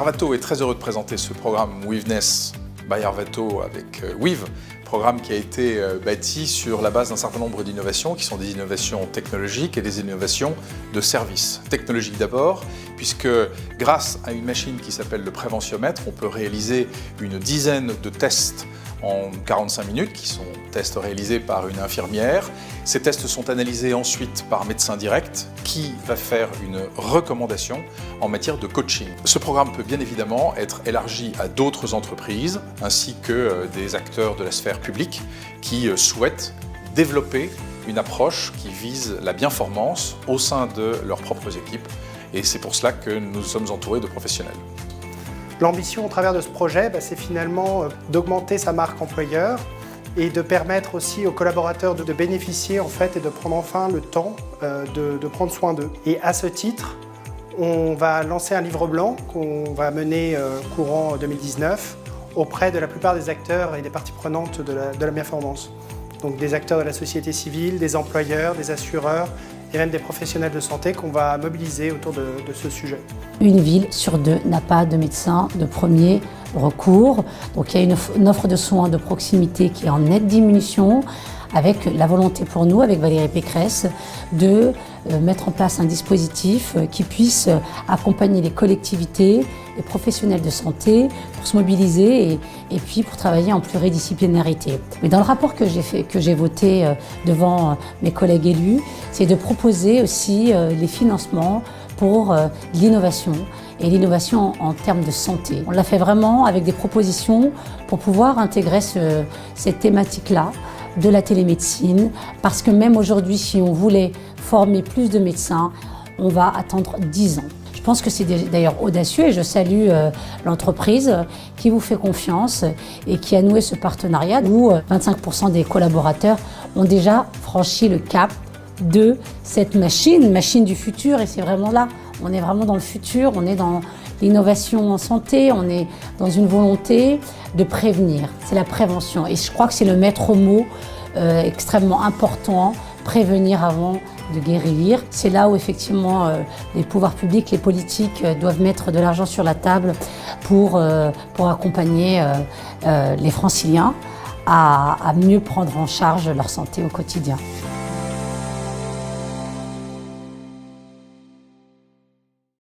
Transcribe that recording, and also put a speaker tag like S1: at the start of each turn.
S1: Arvato est très heureux de présenter ce programme Weaveness by Arvato avec Weave, programme qui a été bâti sur la base d'un certain nombre d'innovations qui sont des innovations technologiques et des innovations de services. Technologiques d'abord, puisque grâce à une machine qui s'appelle le préventiomètre, on peut réaliser une dizaine de tests en 45 minutes, qui sont tests réalisés par une infirmière. Ces tests sont analysés ensuite par médecin direct, qui va faire une recommandation en matière de coaching. Ce programme peut bien évidemment être élargi à d'autres entreprises, ainsi que des acteurs de la sphère publique qui souhaitent développer une approche qui vise la bienformance au sein de leurs propres équipes. Et c'est pour cela que nous sommes entourés de professionnels.
S2: L'ambition au travers de ce projet, c'est finalement d'augmenter sa marque employeur et de permettre aussi aux collaborateurs de bénéficier en fait et de prendre enfin le temps de prendre soin d'eux. Et à ce titre, on va lancer un livre blanc qu'on va mener courant 2019 auprès de la plupart des acteurs et des parties prenantes de la bienformance. Donc des acteurs de la société civile, des employeurs, des assureurs et même des professionnels de santé qu'on va mobiliser autour de ce sujet.
S3: Une ville sur deux n'a pas de médecin de premier recours. Donc il y a une offre de soins de proximité qui est en nette diminution, avec la volonté pour nous, avec Valérie Pécresse, de mettre en place un dispositif qui puisse accompagner les collectivités, les professionnels de santé pour se mobiliser et puis pour travailler en pluridisciplinarité. Mais dans le rapport que j'ai voté devant mes collègues élus, c'est de proposer aussi les financements pour l'innovation et l'innovation en termes de santé. On l'a fait vraiment avec des propositions pour pouvoir intégrer cette thématique-là de la télémédecine, parce que même aujourd'hui, si on voulait former plus de médecins, on va attendre 10 ans. Je pense que c'est d'ailleurs audacieux et je salue l'entreprise qui vous fait confiance et qui a noué ce partenariat où 25% des collaborateurs ont déjà franchi le cap de cette machine du futur, et c'est vraiment là, on est vraiment dans le futur, on est dans l'innovation en santé, on est dans une volonté de prévenir, c'est la prévention et je crois que c'est le maître mot extrêmement important, prévenir avant de guérir. C'est là où effectivement les pouvoirs publics, les politiques doivent mettre de l'argent sur la table pour accompagner les Franciliens à mieux prendre en charge leur santé au quotidien.